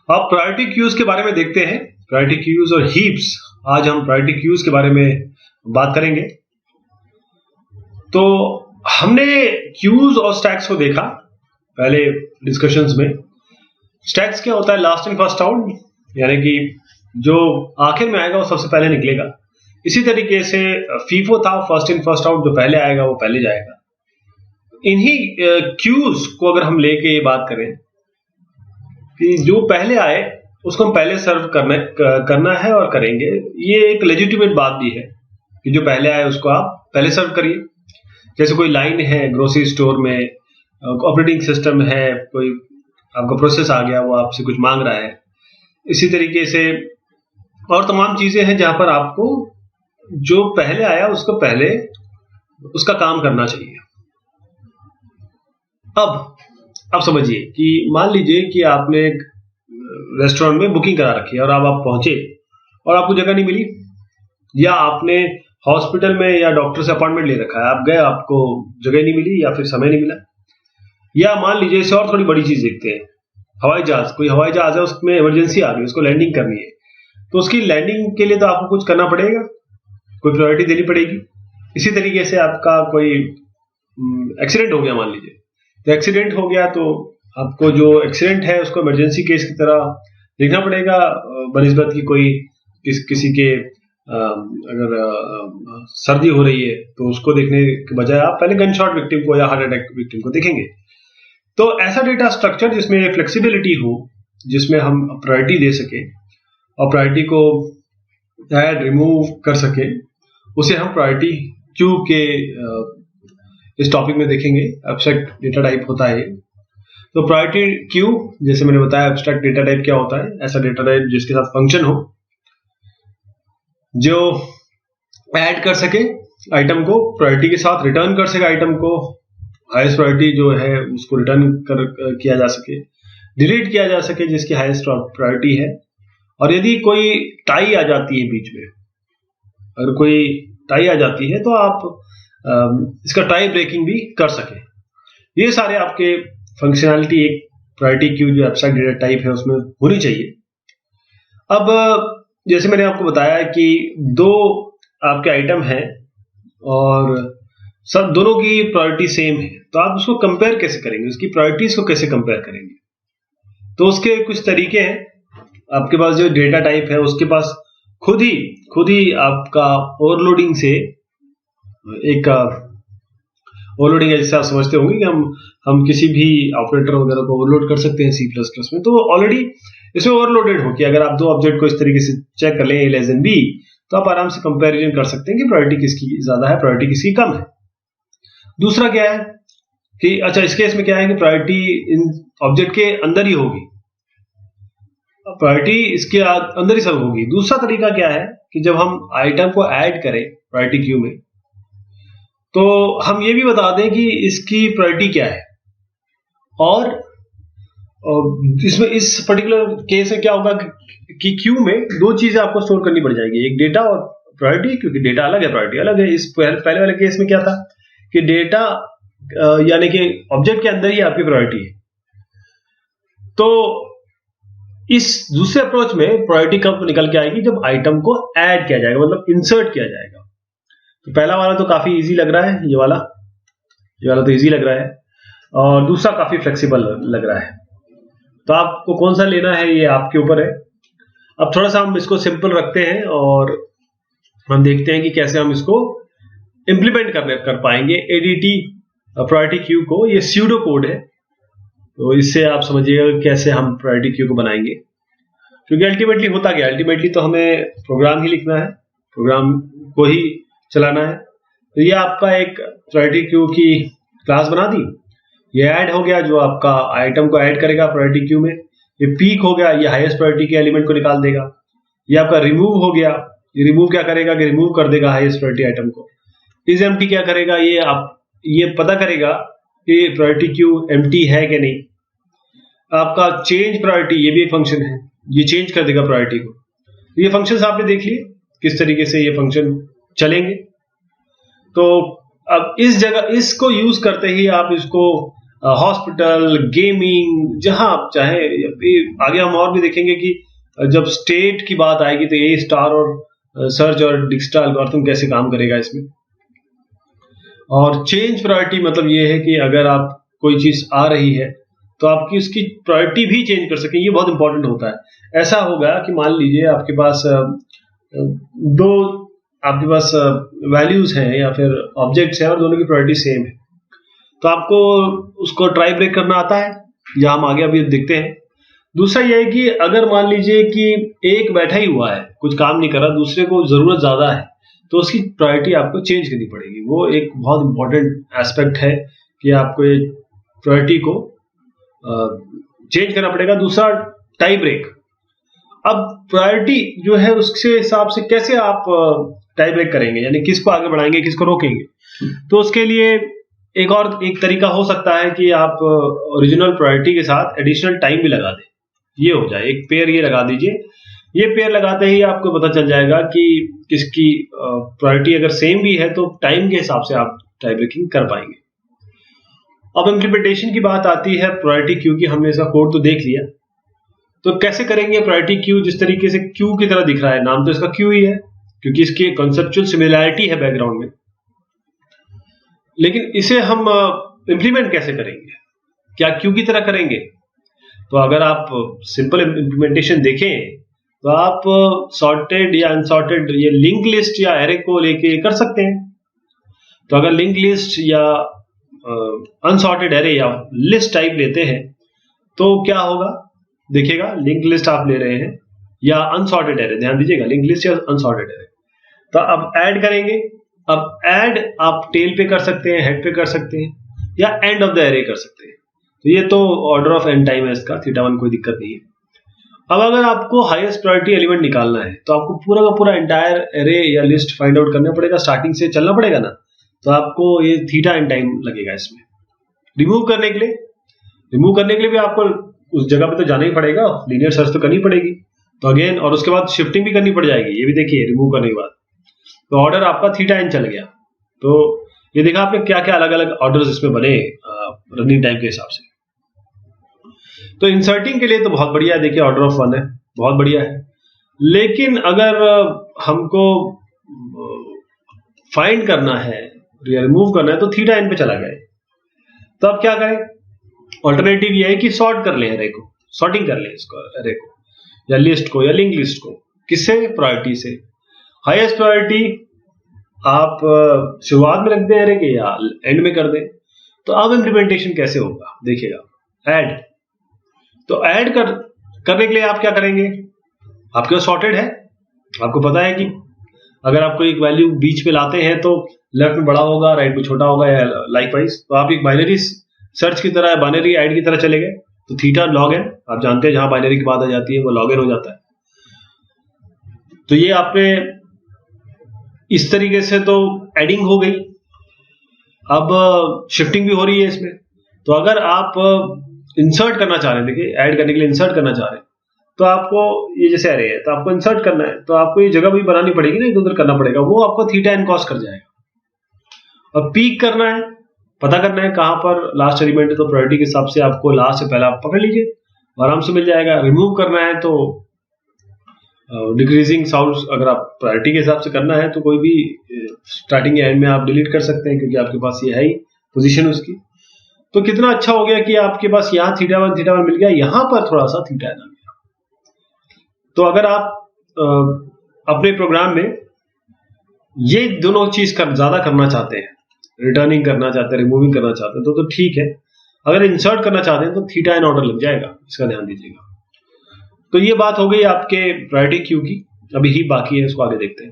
अब priority cues के बारे में देखते हैं, प्रायोरिटी क्यूज और हीप्स। आज हम प्रायोरिटी क्यूज के बारे में बात करेंगे। तो हमने क्यूज और स्टैक्स को देखा पहले डिस्कशंस में। स्टैक्स क्या होता है? लास्ट इन फर्स्ट आउट, यानी कि जो आखिर में आएगा वो सबसे पहले निकलेगा। इसी तरीके से फीफो था, फर्स्ट इन फर्स्ट आउट, जो पहले आएगा वो पहले जाएगा। इन्हीं क्यूज को अगर हम लेके ये बात करें कि जो पहले आए उसको हम पहले सर्व करना है और करेंगे, ये एक लेजिटिमेट बात भी है कि जो पहले आए उसको आप पहले सर्व करिए। जैसे कोई लाइन है ग्रोसरी स्टोर में, ऑपरेटिंग सिस्टम है, कोई आपका प्रोसेस आ गया, वो आपसे कुछ मांग रहा है। इसी तरीके से और तमाम चीजें हैं जहां पर आपको जो पहले आया उसको पहले उसका काम करना चाहिए। अब समझिए कि मान लीजिए कि आपने एक रेस्टोरेंट में बुकिंग करा रखी है और अब आप पहुंचे और आपको जगह नहीं मिली, या आपने हॉस्पिटल में या डॉक्टर से अपॉइंटमेंट ले रखा है, आप गए, आपको जगह नहीं मिली या फिर समय नहीं मिला। या मान लीजिए इसे और थोड़ी बड़ी चीज देखते हैं, हवाई जहाज, कोई हवाई जहाज है, उसमें इमरजेंसी आ गई, उसको लैंडिंग करनी है, तो उसकी लैंडिंग के लिए तो आपको कुछ करना पड़ेगा, कोई प्रायोरिटी देनी पड़ेगी। इसी तरीके से आपका कोई एक्सीडेंट हो गया, मान लीजिए, तो एक्सीडेंट हो गया तो आपको जो एक्सीडेंट है उसको इमरजेंसी केस की तरह देखना पड़ेगा, बनिस्बत की कोई किसी के अगर सर्दी हो रही है तो उसको देखने के बजाय आप पहले गन शॉट विक्टिम को या हार्ट अटैक विक्टिम को देखेंगे। तो ऐसा डेटा स्ट्रक्चर जिसमें फ्लेक्सिबिलिटी हो, जिसमें हम प्रायोरिटी दे सके और प्रायोरिटी को ऐड रिमूव कर सके, उसे हम प्रायोरिटी क्यू के इस टॉपिक में देखेंगे। एब्स्ट्रैक्ट डेटा टाइप होता है। तो प्रायोरिटी क्यू, जैसे मैंने बताया, एब्स्ट्रैक्ट डेटा टाइप क्या होता है? ऐसा डेटा टाइप जिसके साथ फंक्शन हो, जो ऐड कर सके आइटम को, प्रायोरिटी के साथ रिटर्न कर सके आइटम को, हाईएस्ट प्रायोरिटी जो है उसको रिटर्न किया जा सके, डिलीट किया जा सके जिसकी हाईएस्ट प्रायोरिटी है। और यदि कोई टाई आ जाती है बीच में, अगर कोई टाई आ जाती है तो आप इसका टाई ब्रेकिंग भी कर सके। ये सारे आपके फंक्शनैलिटी एक प्रायोरिटी क्यू जो एब्स्ट्रैक्ट डेटा टाइप है उसमें होनी चाहिए। अब जैसे मैंने आपको बताया कि दो आपके आइटम हैं और सब दोनों की प्रायोरिटी सेम है, तो आप उसको कंपेयर कैसे करेंगे, उसकी प्रायोरिटीज को कैसे कंपेयर करेंगे? तो उसके कुछ तरीके हैं। आपके पास जो डेटा टाइप है उसके पास खुद ही आपका ओवरलोडिंग से एक ओवरलोडिंग है, जैसे आप समझते होंगे कि हम किसी भी ऑपरेटर वगैरह को ओवरलोड कर सकते हैं C++ में। तो ऑलरेडी इसमें ओवरलोडेड हो कि अगर आप दो ऑब्जेक्ट को इस तरीके से चेक कर लें A लेस देन B, तो आप आराम से कंपैरिजन कर सकते हैं कि प्रायोरिटी किसकी ज्यादा है, प्रायोरिटी किसकी कम है। दूसरा क्या है कि अच्छा, इस केस में क्या है कि प्रायोरिटी इन ऑब्जेक्ट के अंदर ही होगी, प्रायोरिटी इसके अंदर ही सब होगी। दूसरा तरीका क्या है कि जब हम आइटम को ऐड करें प्रायोरिटी क्यू में, तो हम ये भी बता दें कि इसकी प्रायोरिटी क्या है। और इसमें इस पर्टिकुलर केस में क्या होगा कि क्यू में दो चीजें आपको स्टोर करनी पड़ जाएगी, एक डेटा और प्रायोरिटी, क्योंकि डेटा अलग है, प्रायोरिटी अलग है। इस पहले वाले केस में क्या था कि डेटा यानी कि ऑब्जेक्ट के अंदर ही आपकी प्रायोरिटी है। तो इस दूसरे अप्रोच में प्रायोरिटी कब निकल के आएगी? जब आइटम को ऐड किया जाएगा, मतलब इंसर्ट किया जाएगा। तो पहला वाला तो काफी इजी लग रहा है, ये वाला तो इजी लग रहा है, और दूसरा काफी फ्लेक्सिबल लग रहा है। तो आपको कौन सा लेना है ये आपके ऊपर है। अब थोड़ा सा हम इसको सिंपल रखते हैं और हम देखते हैं कि कैसे हम इसको इंप्लीमेंट कर पाएंगे एडीटी प्रायोरिटी क्यू को। ये स्यूडो कोड है, तो इससे आप समझिएगा कैसे हम प्रायोरिटी क्यू को बनाएंगे। क्योंकि अल्टीमेटली होता क्या, अल्टीमेटली तो हमें प्रोग्राम ही लिखना है, प्रोग्राम को ही चलाना है। तो ये आपका एक प्रायोरिटी क्यू की क्लास बना दी, ये ऐड हो गया जो आपका आइटम को ऐड करेगा प्रायोरिटी क्यू में। ये पीक हो गया, ये हाईएस्ट प्रायोरिटी के एलिमेंट को निकाल देगा। ये आपका रिमूव हो गया, ये रिमूव क्या करेगा कि रिमूव कर देगा हाईएस्ट प्रायोरिटी आइटम को। इज एम्प्टी क्या करेगा, ये पता करेगा कि प्रायोरिटी क्यू एम्प्टी है कि नहीं। आपका चेंज प्रायोरिटी, ये भी एक फंक्शन है, ये चेंज कर देगा प्रायोरिटी को। ये फंक्शंस आपने देख लिए किस तरीके से ये फंक्शन चलेंगे। तो अब इस जगह इसको यूज करते ही आप इसको हॉस्पिटल, गेमिंग, जहां आप चाहे। आगे हम और भी देखेंगे कि जब स्टेट की बात आएगी तो ए स्टार और सर्च और डिजिटल एल्गोरिथम कैसे काम करेगा इसमें। और चेंज प्रायोरिटी मतलब ये है कि अगर आप कोई चीज आ रही है तो आपकी उसकी प्रायोरिटी भी चेंज कर सके, ये बहुत इंपॉर्टेंट होता है। ऐसा होगा कि मान लीजिए आपके पास दो आपके पास वैल्यूज हैं या फिर ऑब्जेक्ट्स हैं और दोनों की प्रायोरिटी सेम है, तो आपको उसको ट्राई ब्रेक करना आता है, या हम आगे अभी देखते हैं। दूसरा यह है कि अगर मान लीजिए कि एक बैठा ही हुआ है, कुछ काम नहीं कर रहा, दूसरे को जरूरत ज्यादा है, तो उसकी प्रायोरिटी आपको चेंज करनी पड़ेगी। वो एक बहुत इंपॉर्टेंट एस्पेक्ट है कि आपको ये प्रायोरिटी को चेंज करना पड़ेगा। दूसरा टाई ब्रेक। अब प्रायोरिटी जो है उसके हिसाब से कैसे आप टाई ब्रेक करेंगे, यानी किसको आगे बढ़ाएंगे, किसको रोकेंगे। तो उसके लिए एक तरीका हो सकता है कि आप ओरिजिनल प्रायोरिटी के साथ एडिशनल टाइम भी लगा दें। ये हो जाए एक पेयर, ये लगा दीजिए। ये पेयर लगाते ही आपको पता चल जाएगा कि किसकी प्रायोरिटी अगर सेम भी है तो टाइम के हिसाब से आप टाई ब्रेकिंग कर पाएंगे। अब इम्प्लीमेंटेशन की बात आती है प्रायोरिटी क्यू की। हमने इसका कोड तो देख लिया, तो कैसे करेंगे प्रायोरिटी क्यू। जिस तरीके से क्यू की तरह दिख रहा है, नाम तो इसका क्यू ही है क्योंकि इसकी कॉन्सेप्चुअल सिमिलैरिटी है बैकग्राउंड में, लेकिन इसे हम इंप्लीमेंट कैसे करेंगे, क्या क्यू की तरह करेंगे। तो अगर आप सिंपल इंप्लीमेंटेशन देखें तो आप सॉर्टेड या अनसॉर्टेड, ये लिंक लिस्ट या एरे को लेके कर सकते हैं। तो अगर लिंक लिस्ट या अनसॉर्टेड एरे या लिस्ट टाइप लेते हैं तो क्या होगा, देखिएगा लिंक लिस्ट आप ले रहे हैं या अनसॉर्टेड एरे, ध्यान दीजिएगा लिंक लिस्ट या अनसॉर्टेड एरे। तो अब ऐड करेंगे। अब ऐड आप टेल पे कर सकते हैं, हेड पे कर सकते हैं, या एंड ऑफ द एरे कर सकते हैं। तो ये तो ऑर्डर ऑफ एंड टाइम है इसका, θ1 कोई दिक्कत नहीं है। अब अगर आपको हाईएस्ट प्रायोरिटी एलिमेंट निकालना है तो आपको पूरा का पूरा एंटायर एरे या लिस्ट फाइंड आउट करना पड़ेगा, स्टार्टिंग से चलना पड़ेगा ना। तो आपको ये थीटा एंड टाइम लगेगा इसमें। रिमूव करने के लिए भी आपको उस जगह पे तो जाना ही पड़ेगा, लीनियर सर्च तो करनी पड़ेगी। तो अगेन, और उसके बाद शिफ्टिंग भी करनी पड़ जाएगी। ये भी देखिए रिमूव करने के बाद तो ऑर्डर आपका थीटा एन चल गया। तो ये देखा आपने क्या क्या अलग अलग ऑर्डर्स इसमें बने रनिंग टाइम के हिसाब से। तो इंसर्टिंग के लिए तो बहुत बढ़िया है, देखिए ऑर्डर ऑफ 1 है, बहुत बढ़िया है। लेकिन अगर हमको फाइंड करना है, रिमूव करना है, तो थीटा एन पे चला गया। तो अब क्या करें, ऑल्टरनेटिव ये है कि सॉर्ट कर लें एरे को, सॉर्टिंग कर लें इसको, एरे को या लिस्ट को या लिंक लिस्ट को। किससे, प्रायोरिटी से। हाईएस्ट प्रायोरिटी आप शुरुआत में रख दें एरे के या एंड में कर दें। तो अब इंप्लीमेंटेशन कैसे होगा, देखिएगा ऐड। तो ऐड करने के लिए आप क्या करेंगे, आपके पास सॉर्टेड है, आपको पता है कि अगर आपको एक वैल्यू बीच में लाते हैं तो लेफ्ट में बड़ा होगा, राइट में छोटा होगा, या लाइकवाइज। तो आप एक बाइनरी सर्च की तरह, बाइनरी ऐड की तरह चले गए। तो थीटा लॉग एन, आप जानते हैं जहां बाइनरी की बात आ जाती है वो लॉग एन हो जाता है। तो ये आपने इस तरीके से तो एडिंग हो गई। अब शिफ्टिंग भी हो रही है इसमें। तो अगर आप इंसर्ट करना चाह रहे हैं, देखिए ऐड करने के लिए इंसर्ट करना चाह रहे हैं, तो आपको ये जैसे एरे है तो आपको इंसर्ट करना है, तो आपको ये जगह भी बनानी पड़ेगी ना, इधर उधर करना पड़ेगा, वो आपको थीटा एन कॉस्ट कर जाएगा। अब पीक करना है, पता करना है कहां पर लास्ट एलिमेंट है, तो प्रायोरिटी के हिसाब से आपको लास्ट से पहले आप पकड़ लीजिए, आराम से मिल जाएगा। रिमूव करना है तो डिक्रीजिंग साउंड्स, अगर आप प्रायोरिटी के हिसाब से करना है तो कोई भी स्टार्टिंग या एंड में आप डिलीट कर सकते हैं, क्योंकि आपके पास ये है ही पोजीशन उसकी। तो कितना अच्छा हो गया कि आपके पास यहाँ θ1 मिल गया, यहां पर थोड़ा सा थीटा एन आ गया। तो अगर आप अपने प्रोग्राम में ये दोनों चीज ज्यादा करना चाहते हैं, रिटर्निंग करना चाहते हैं, रिमूविंग करना चाहते हैं, तो ठीक है। अगर इंसर्ट करना चाहते हैं तो थीटा एन ऑर्डर लग जाएगा, इसका ध्यान दीजिएगा। तो ये बात हो गई आपके प्रायोरिटी क्यू की। अभी ही बाकी है, इसको आगे देखते हैं।